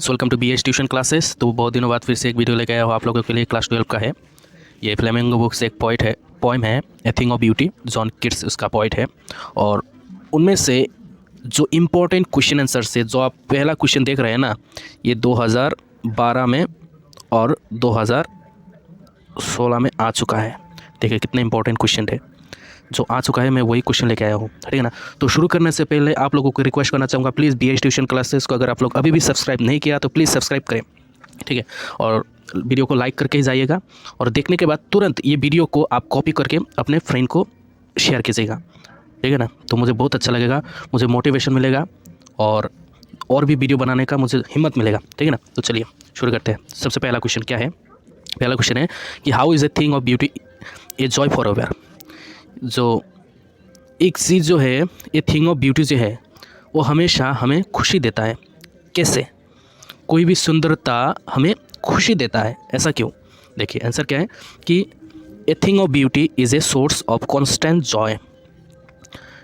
Welcome to BH tuition classes. तो बहुत दिनों बाद फिर से एक वीडियो लेके आया हूँ आप लोगों के लिए। क्लास 12 का है ये। फ्लेमिंगो बुक से एक पोइम है ए thing of beauty, John Keats उसका पोइट है। और उनमें से जो इम्पोर्टेंट क्वेश्चन आंसर से जो आप पहला क्वेश्चन देख रहे हैं ना, ये 2012 में और 2016 में आ चुका है। देखिए कितने इंपॉर्टेंट क्वेश्चन है जो आ चुका है, मैं वही क्वेश्चन लेके आया हूँ, ठीक है ना। तो शुरू करने से पहले आप लोगों को रिक्वेस्ट करना चाहूँगा, प्लीज़ BH ट्यूशन क्लासेस को अगर आप लोग अभी भी सब्सक्राइब नहीं किया तो प्लीज़ सब्सक्राइब करें, ठीक है। और वीडियो को लाइक करके ही जाइएगा और देखने के बाद तुरंत ये वीडियो को आप कॉपी करके अपने फ्रेंड को शेयर कीजिएगा, ठीक है ना। तो मुझे बहुत अच्छा लगेगा, मुझे मोटिवेशन मिलेगा और भी वीडियो बनाने का मुझे हिम्मत मिलेगा, ठीक है ना। तो चलिए शुरू करते हैं। सबसे पहला क्वेश्चन क्या है? पहला क्वेश्चन है कि how is a thing of beauty a joy forever. जो एक चीज़ जो है, ये थिंग ऑफ ब्यूटी जो है वो हमेशा हमें खुशी देता है। कैसे? कोई भी सुंदरता हमें खुशी देता है, ऐसा क्यों? देखिए आंसर क्या है कि ए thing of beauty is a source of constant Joy.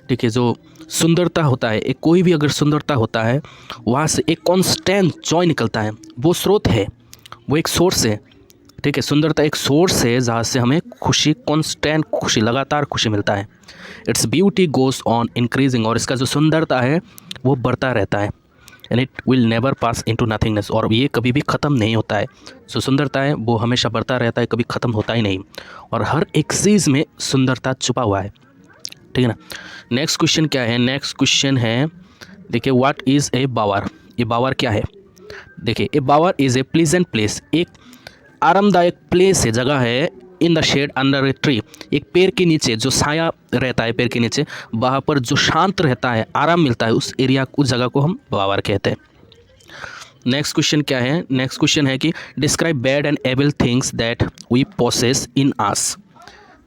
ठीक है, जो सुंदरता होता है, एक कोई भी अगर सुंदरता होता है वहाँ से एक कॉन्स्टेंट जॉय निकलता है। वो स्रोत है, वो एक सोर्स है, ठीक है। सुंदरता एक सोर्स है जहाँ से हमें खुशी, कॉन्स्टेंट खुशी, लगातार खुशी मिलता है। Its beauty goes on increasing, और इसका जो सुंदरता है वो बढ़ता रहता है। And it will never pass into nothingness, और ये कभी भी ख़त्म नहीं होता है। जो सुंदरता है वो हमेशा बढ़ता रहता है, कभी ख़त्म होता ही नहीं। और हर एक चीज़ में सुंदरता छुपा हुआ है, ठीक है ना। नेक्स्ट क्वेश्चन क्या है? नेक्स्ट क्वेश्चन है, देखिए व्हाट इज़ ए बावर। ये बावर क्या है? देखिए a bower is a pleasant place, एक आरामदायक प्लेस है, जगह है। In the shade under a tree, एक पेड़ के नीचे जो छाया रहता है, पेड़ के नीचे वहाँ पर जो शांत रहता है, आराम मिलता है, उस एरिया, उस जगह को हम बावर कहते हैं। नेक्स्ट क्वेश्चन क्या है? नेक्स्ट क्वेश्चन है कि describe bad and evil things that we possess in us.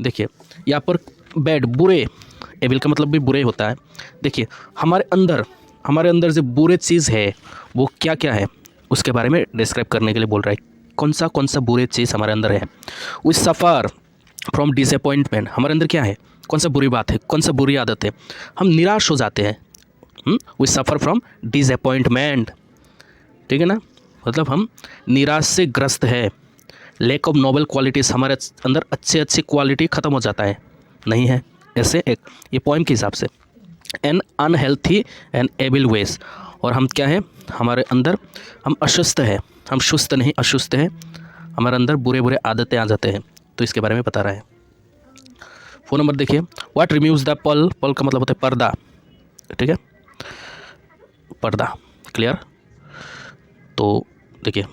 देखिए यहाँ पर बैड, बुरे, एविल का मतलब भी बुरे होता है। देखिए हमारे अंदर जो बुरे चीज़ है वो क्या क्या है, उसके बारे में डिस्क्राइब करने के लिए बोल रहा है। कौन सा बुरे चीज़ हमारे अंदर है। वी सफ़र फ्रॉम डिसअपॉइंटमेंट, हमारे अंदर क्या है, कौन सा बुरी बात है, कौन सा बुरी आदत है, हम निराश हो जाते हैं। वी सफ़र फ्रॉम डिसअपॉइंटमेंट, ठीक है ना, मतलब हम निराश से ग्रस्त है। लैक ऑफ नोबल क्वालिटीज़, हमारे अंदर अच्छे क्वालिटी ख़त्म हो जाता है, नहीं है ऐसे एक, ये पोइम के हिसाब से। An unhealthy and evil ways, और हम क्या है, हमारे अंदर हम अशुस्थ है, हम सुस्त नहीं अशुस्थ है, हमारे अंदर बुरे आदतें आ जाते हैं। तो इसके बारे में बता रहा है। 4 नंबर देखिए, व्हाट रिमूव्स द पल का मतलब होता है पर्दा, ठीक है, पर्दा, क्लियर। तो देखिए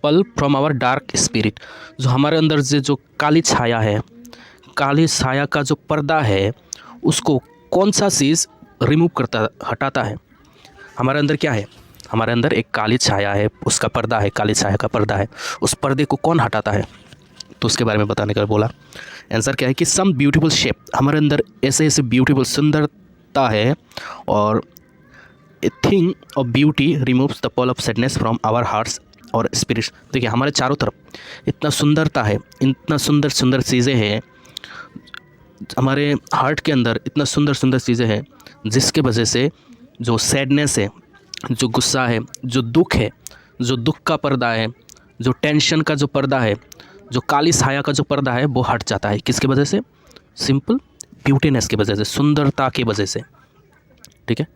पल फ्रॉम आवर डार्क स्पिरिट, जो हमारे अंदर से जो काली छाया है, काली छाया का जो पर्दा है उसको कौन सा चीज़ रिमूव करता, हटाता है। हमारे अंदर क्या है, हमारे अंदर एक काली छाया है, उसका पर्दा है, काली छाया का पर्दा है, उस पर्दे को कौन हटाता है, तो उसके बारे में बताने का बोला। आंसर क्या है कि सम ब्यूटीफुल शेप, हमारे अंदर ऐसे ब्यूटीफुल सुंदरता है। और a thing of beauty removes the pall of sadness from our hearts और स्पिरिट्स। देखिए हमारे चारों तरफ इतना सुंदरता है, इतना सुंदर चीज़ें हैं, हमारे हार्ट के अंदर इतना सुंदर चीज़ें हैं, जिसके वजह से जो सैडनेस है, जो गुस्सा है, जो दुख है, जो दुख का पर्दा है, जो टेंशन का जो पर्दा है, जो काली छाया का जो पर्दा है वो हट जाता है। किसकी वजह से? सिंपल ब्यूटीनेस की वजह से, सुंदरता की वजह से, ठीक है।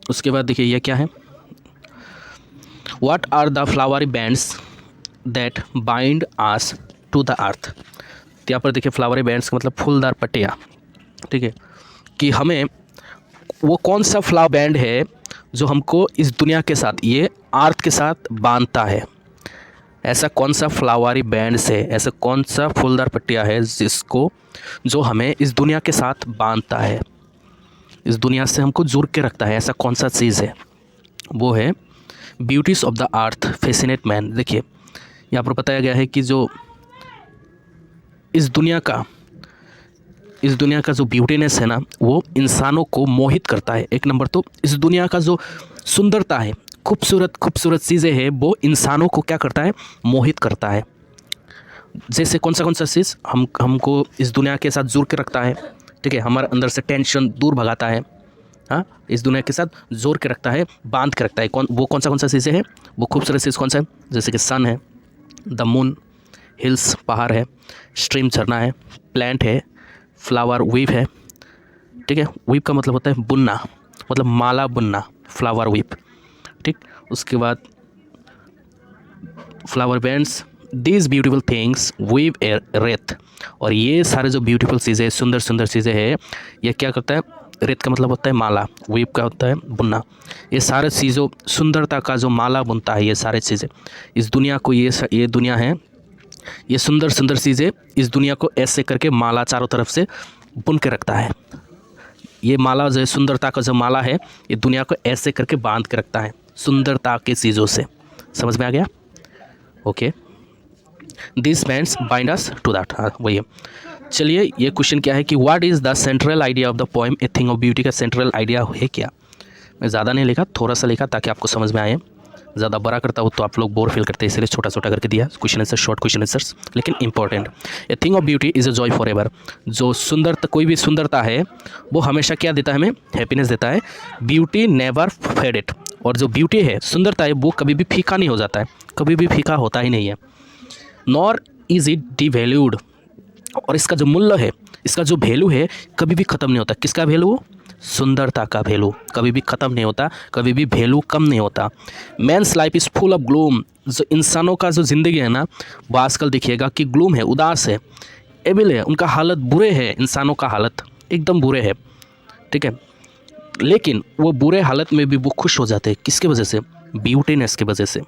उसके बाद देखिए ये क्या है, what are the flowery bands that bind us to the earth. तो यहाँ पर देखिए फ्लावरी बैंड्स का मतलब फूलदार पट्टियाँ, ठीक है, कि हमें वो कौन सा फ्लावर बैंड है जो हमको इस दुनिया के साथ, ये अर्थ के साथ बांधता है। ऐसा कौन सा फ्लावरी बैंड्स है, ऐसा कौन सा फूलदार पट्टियाँ है जिसको, जो हमें इस दुनिया के साथ बांधता है, इस दुनिया से हमको जुड़ के रखता है। ऐसा कौन सा चीज़ है? वो है beauties of the earth fascinate man. देखिए यहाँ पर बताया गया है कि जो इस दुनिया का जो ब्यूटीनेस है ना, वो इंसानों को मोहित करता है। एक नंबर तो इस दुनिया का जो सुंदरता है, खूबसूरत चीज़ें हैं, वो इंसानों को क्या करता है, मोहित करता है। जैसे कौन सा चीज़ हमको इस दुनिया के साथ जुड़ के रखता है, ठीक है, हमारे अंदर से टेंशन दूर भगाता है, हाँ, इस दुनिया के साथ जोड़ के रखता है, बांध के रखता है। कौन सा चीज़ें है? वो खूबसूरत चीज़ कौन सा है? जैसे कि सन है, द मून, हिल्स पहाड़ है, स्ट्रीम झरना है, प्लांट है, फ्लावर वीव है। ठीक है, वीव का मतलब होता है बुनना, मतलब माला बुनना, फ्लावर वीव। ठीक, उसके बाद flower bands, these beautiful things weave a wreath. और ये सारे जो ब्यूटीफुल चीज़ें, सुंदर सुंदर चीज़ें हैं, ये क्या करता है? रेत का मतलब होता है माला, वीव का होता है बुनना। ये सारे चीज़ों, सुंदरता का जो माला बुनता है, ये सारे चीज़ें इस दुनिया को, ये दुनिया है, ये सुंदर सुंदर चीज़ें इस दुनिया को ऐसे करके माला चारों तरफ से बुन के रखता है। ये माला जो सुंदरता का जो माला है, ये दुनिया को ऐसे करके बांध के रखता है सुंदरता की चीज़ों से। समझ में आ गया? Okay, this bands bind us to that. हाँ, वही है। चलिए, ये क्वेश्चन क्या है कि what is the central idea of the poem a thing of beauty? का सेंट्रल आइडिया है क्या? मैं ज़्यादा नहीं लिखा, थोड़ा सा लिखा ताकि आपको समझ में आए। ज़्यादा बड़ा करता हूँ तो आप लोग बोर फील करते हैं, इसलिए छोटा छोटा करके दिया question answer, short question answers, लेकिन important. A thing of beauty is a joy forever. जो सुंदरता, कोई भी सुंदरता है वो हमेशा क्या देता है? हमें हैप्पीनेस देता है। Beauty never faded. और जो ब्यूटी है, सुंदरता है, वो कभी भी फीका नहीं हो जाता है, कभी भी फीका होता ही नहीं है। Nor is it devalued. और इसका जो मूल्य है, इसका जो वैल्यू है, कभी भी ख़त्म नहीं होता। किसका वैल्यू? सुंदरता का वैल्यू कभी भी ख़त्म नहीं होता, कभी भी वैल्यू कम नहीं होता। Men's life is full of gloom. जो इंसानों का जो ज़िंदगी है ना, वो आजकल देखिएगा कि ग्लूम है, उदास है, एविल है, उनका हालत बुरे है, इंसानों का हालत एकदम बुरे है। ठीक है, लेकिन वो बुरे हालत में भी वो खुश हो जाते हैं। किसके वजह से? ब्यूटीनेस की वजह से।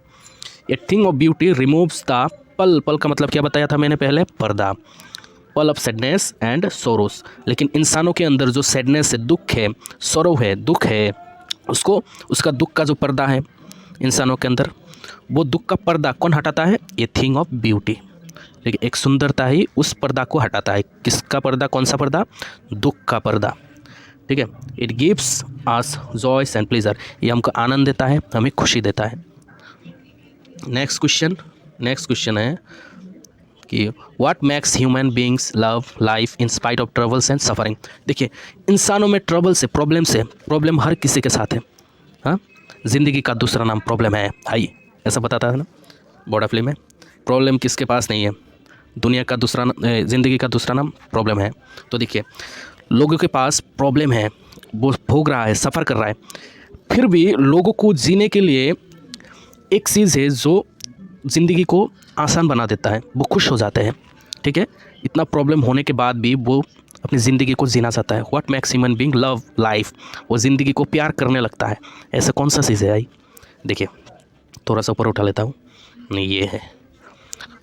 ए thing of beauty removes the पल। पल का मतलब क्या बताया था मैंने पहले? पर्दा। पल ऑफ सैडनेस एंड सोरोस। लेकिन इंसानों के अंदर जो सैडनेस है, दुख है, सोरो है, दुख है, उसका दुख का जो पर्दा है इंसानों के अंदर, वो दुख का पर्दा कौन हटाता है? ए थिंग ऑफ ब्यूटी। लेकिन एक सुंदरता ही उस पर्दा को हटाता है। किसका पर्दा? कौन सा पर्दा? दुख का पर्दा। ठीक है, it gives us joys and pleasure. ये हमको आनंद देता है, हमें खुशी देता है। नेक्स्ट क्वेश्चन है कि what makes human beings love life in spite of troubles and suffering. देखिए, इंसानों में ट्रबल से, प्रॉब्लम हर किसी के साथ है। हाँ, ज़िंदगी का दूसरा नाम प्रॉब्लम है। आई ऐसा बताता है ना बॉर्डर फिल्म में, प्रॉब्लम किसके पास नहीं है? दुनिया का दूसरा, ज़िंदगी का दूसरा नाम प्रॉब्लम है। तो देखिए, लोगों के पास प्रॉब्लम है, वो भोग रहा है, सफ़र कर रहा है, फिर भी लोगों को जीने के लिए एक चीज़ है जो ज़िंदगी को आसान बना देता है, वो खुश हो जाते हैं। ठीक है, इतना प्रॉब्लम होने के बाद भी वो अपनी ज़िंदगी को जीना चाहता है। What makes human being love life, वो ज़िंदगी को प्यार करने लगता है। ऐसा कौन सा चीज़ है? आई देखिए, थोड़ा सा ऊपर उठा लेता हूँ। नहीं, ये है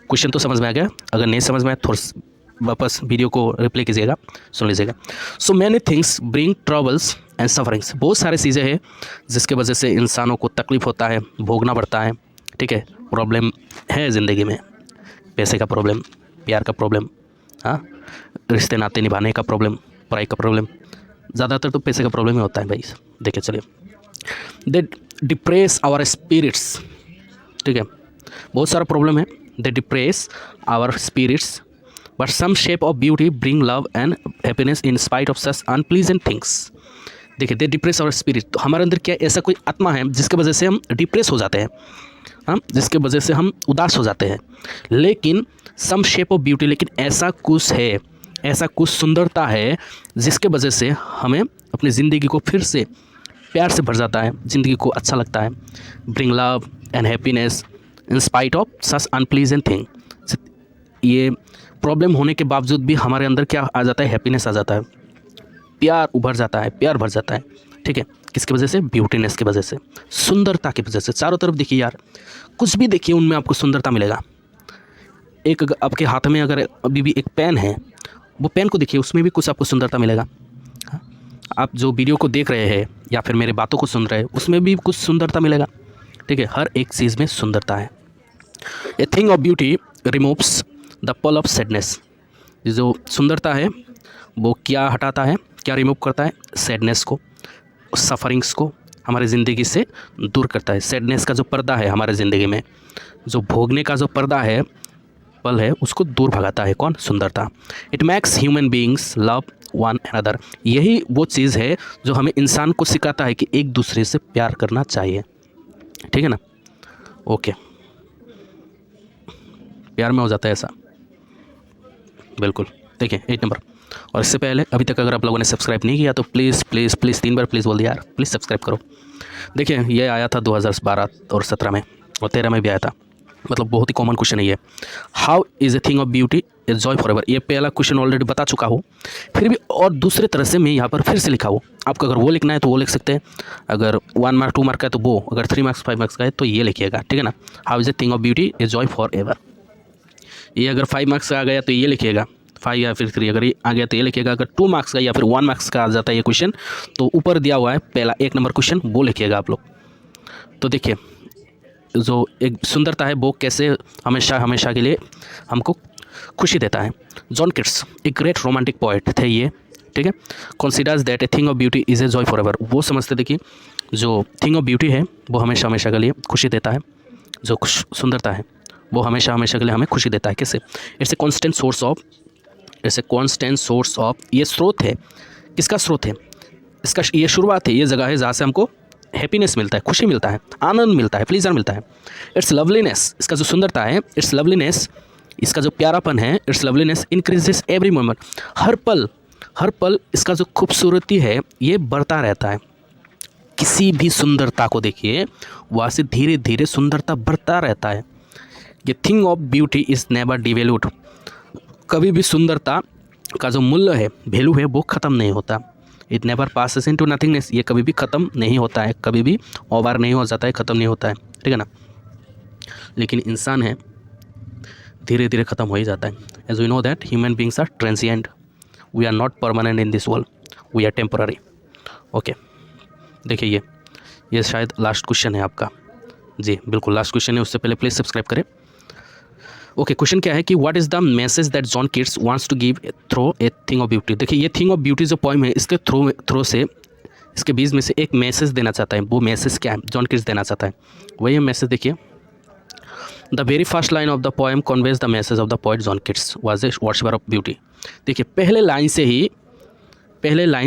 क्वेश्चन। तो समझ में आ गया? अगर नहीं समझ में आया, थोड़ा वापस वीडियो को रिप्ले कीजिएगा, सुन लीजिएगा। So many things bring troubles and sufferings. बहुत सारी चीज़ें हैं जिसके वजह से इंसानों को तकलीफ़ होता है, भोगना पड़ता है। ठीक है, प्रॉब्लम है ज़िंदगी में, पैसे का प्रॉब्लम, प्यार का प्रॉब्लम, हाँ, रिश्ते नाते निभाने का प्रॉब्लम, पढ़ाई का प्रॉब्लम। ज़्यादातर तो पैसे का प्रॉब्लम ही होता है भाई। देखिए, चलिए, दे डिप्रेस आवर स्पिरिट्स। ठीक है, बहुत सारा प्रॉब्लम है, they depress our spirits but some shape of beauty bring love and happiness in spite of such unpleasant things. देखिए, दे डिप्रेस आवर स्पिरिट। तो हमारे अंदर क्या ऐसा कोई आत्मा है जिसके वजह से हम डिप्रेस हो जाते हैं, हम जिसके वजह से हम उदास हो जाते हैं। लेकिन सम शेप ऑफ ब्यूटी, लेकिन ऐसा कुछ है, ऐसा कुछ सुंदरता है जिसके वजह से हमें अपनी ज़िंदगी को फिर से प्यार से भर जाता है, ज़िंदगी को अच्छा लगता है। Bring love and happiness in spite of such unpleasant thing. ये प्रॉब्लम होने के बावजूद भी हमारे अंदर क्या आ जाता है? हैप्पीनेस आ जाता है, प्यार उभर जाता है, प्यार भर जाता है। ठीक है, किसकी वजह से? ब्यूटीनेस की वजह से, सुंदरता की वजह से। चारों तरफ देखिए यार, कुछ भी देखिए, उनमें आपको सुंदरता मिलेगा। एक आपके हाथ में अगर अभी भी एक पेन है, वो पेन को देखिए, उसमें भी कुछ आपको सुंदरता मिलेगा। आप जो वीडियो को देख रहे हैं या फिर मेरे बातों को सुन रहे हैं, उसमें भी कुछ सुंदरता मिलेगा। ठीक है, हर एक चीज़ में सुंदरता है। ए thing of beauty removes the pall of sadness. जो सुंदरता है वो क्या हटाता है, क्या रिमूव करता है? सैडनेस को, सफरिंग्स को हमारे ज़िंदगी से दूर करता है। सैडनेस का जो पर्दा है हमारे ज़िंदगी में, जो भोगने का जो पर्दा है, पल है, उसको दूर भगाता है। कौन? सुंदरता। It makes human beings love one another. यही वो चीज़ है जो हमें इंसान को सिखाता है कि एक दूसरे से प्यार करना चाहिए, ठीक है ना। ओके, प्यार में हो जाता है ऐसा, बिल्कुल। देखिए 8 नंबर। और इससे पहले अभी तक अगर आप लोगों ने सब्सक्राइब नहीं किया तो please please please 3 bar please बोल दिया यार, प्लीज़ सब्सक्राइब करो। देखिए ये आया था 2012 और 17 में और 13 में भी आया था, मतलब बहुत ही कॉमन क्वेश्चन है ये। How is a thing of beauty a joy for ever. ये पहला क्वेश्चन ऑलरेडी बता चुका हूँ, फिर भी और दूसरे तरह से मैं यहाँ पर फिर से लिखा हूँ। आपको अगर वो लिखना है तो वो लिख सकते हैं, अगर 1 मार्क 2 मार्क का है तो वो, अगर 3 मार्क्स 5 मार्क्स का है तो ये लिखिएगा, ठीक है ना। How is a thing of beauty a joy for ever. ये अगर 5 मार्क्स का आ गया तो ये लिखिएगा 5 या फिर 3, अगर ये आ गया तो ये लिखिएगा। अगर 2 मार्क्स का या फिर 1 मार्क्स का आ जाता है ये क्वेश्चन तो ऊपर दिया हुआ है पहला 1 नंबर क्वेश्चन, वो लिखिएगा आप लोग। तो देखिए जो एक सुंदरता है वो कैसे हमेशा हमेशा के लिए हमको खुशी देता है। जॉन किट्स एक ग्रेट रोमांटिक पोएट थे ये, ठीक है। Considers that A thing of beauty is a joy for ever. वो समझते थे कि जो थिंग ऑफ ब्यूटी है वो हमेशा हमेशा के लिए खुशी देता है, जो सुंदरता है वो हमेशा हमेशा के लिए हमें खुशी देता है। कैसे? It's a constant source of, it's a constant source of. ये स्रोत है, किसका स्रोत है? इसका ये शुरुआत है, ये जगह है जहाँ से हमको हैप्पीनेस मिलता है, खुशी मिलता है, आनंद मिलता है, प्लीजर मिलता है। इट्स लवलीनेस, इसका जो सुंदरता है, इट्स लवलीनेस, इसका जो प्यारापन है, its loveliness increases every moment. हर पल इसका जो खूबसूरती है ये बढ़ता रहता है। किसी भी सुंदरता को देखिए वहाँ से धीरे धीरे सुंदरता बढ़ता रहता है। ये thing of beauty is never devalued. कभी भी सुंदरता का जो मूल्य है, वैल्यू है, वो ख़त्म नहीं होता। It never passes into nothingness. ये कभी भी ख़त्म नहीं होता है, कभी भी ओवर नहीं हो जाता है, ख़त्म नहीं होता है, ठीक है ना। लेकिन इंसान है धीरे धीरे ख़त्म हो ही जाता है। As we know that human beings are transient, we are not permanent in this world, we are temporary. Okay, देखिए ये शायद लास्ट क्वेश्चन है आपका। जी बिल्कुल लास्ट क्वेश्चन है, उससे पहले प्लीज़ सब्सक्राइब करें। ओके, क्वेश्चन क्या है कि what is the message that John Keats wants to give through a thing of beauty. देखिए ये थिंग ऑफ ब्यूटी जो पोएम है, इसके थ्रू से, इसके बीच में से एक मैसेज देना चाहता है। वो मैसेज क्या है जॉन किट्स देना चाहता है? वही मैसेज देखिए। The very first line of the poem conveys the message of the poet John Keats was a worshipper of beauty. देखिए पहले लाइन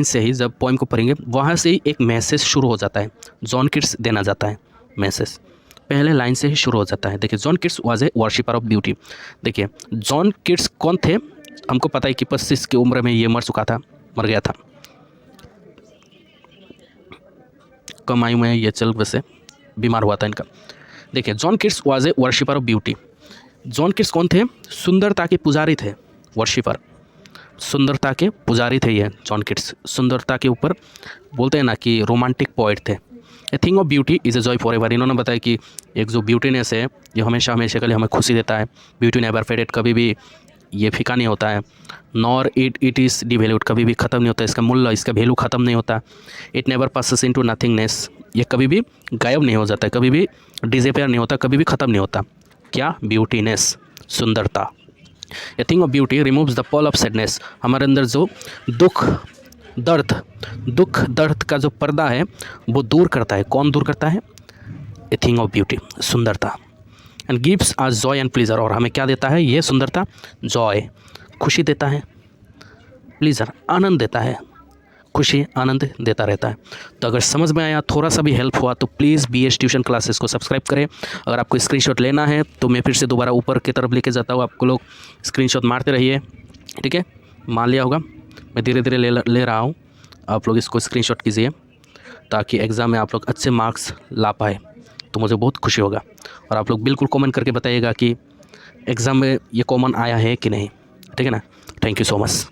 से ही जब पोएम को पढ़ेंगे वहाँ से ही एक मैसेज शुरू हो जाता है, जॉन किट्स देना चाहता है मैसेज, पहले लाइन से ही शुरू हो जाता है। देखिए John Keats was a worshipper of beauty. देखिए जॉन किट्स कौन थे? हमको पता है कि 25 की उम्र में ये मर गया था, कम आयु में ये चल वैसे बीमार हुआ था इनका। देखिए John Keats was a worshipper of beauty. John Keats कौन थे? सुंदरता के पुजारी थे, वर्शिपर, सुंदरता के पुजारी थे ये जॉन किट्स। सुंदरता के ऊपर बोलते हैं ना कि रोमांटिक पोएट थे। ए thing of beauty is a joy for ever. इन्होंने बताया कि एक जो ब्यूटीनेस है ये हमेशा हमेशा के लिए हमें खुशी देता है। ब्यूटी नेवर फेडेड, कभी भी ये फीका नहीं होता है। नॉर इट इज़ डिवेल्यूड, कभी भी ख़त्म नहीं होता, इसका मूल्य, इसका वैल्यू ख़त्म नहीं होता। It never passes into nothingness, ये कभी भी गायब नहीं हो जाता है, कभी भी डिसअपियर नहीं होता, कभी भी ख़त्म नहीं होता। क्या? ब्यूटीनेस, सुंदरता। ए thing of beauty removes the Paul of sadness. हमारे अंदर जो दुख दर्द का जो पर्दा है वो दूर करता है। कौन दूर करता है? ए थिंग ऑफ ब्यूटी, सुंदरता। And gives us Joy and pleaser, और हमें क्या देता है ये सुंदरता? जॉय, खुशी देता है, प्लीजर, आनंद देता है, खुशी आनंद देता रहता है। तो अगर समझ में आया, थोड़ा सा भी हेल्प हुआ तो प्लीज़ BH ट्यूशन क्लासेस को सब्सक्राइब करें। अगर आपको स्क्रीनशॉट लेना है तो मैं फिर से दोबारा ऊपर की तरफ लेके जाता हूँ, आपको लोग स्क्रीनशॉट मारते रहिए, ठीक है। मान लिया होगा, मैं धीरे धीरे ले रहा हूँ, आप लोग इसको स्क्रीनशॉट कीजिए ताकि एग्ज़ाम में आप लोग अच्छे मार्क्स ला पाए, तो मुझे बहुत खुशी होगा। और आप लोग बिल्कुल कमेंट करके बताइएगा कि एग्ज़ाम में ये कॉमन आया है कि नहीं, ठीक है ना। Thank you so much.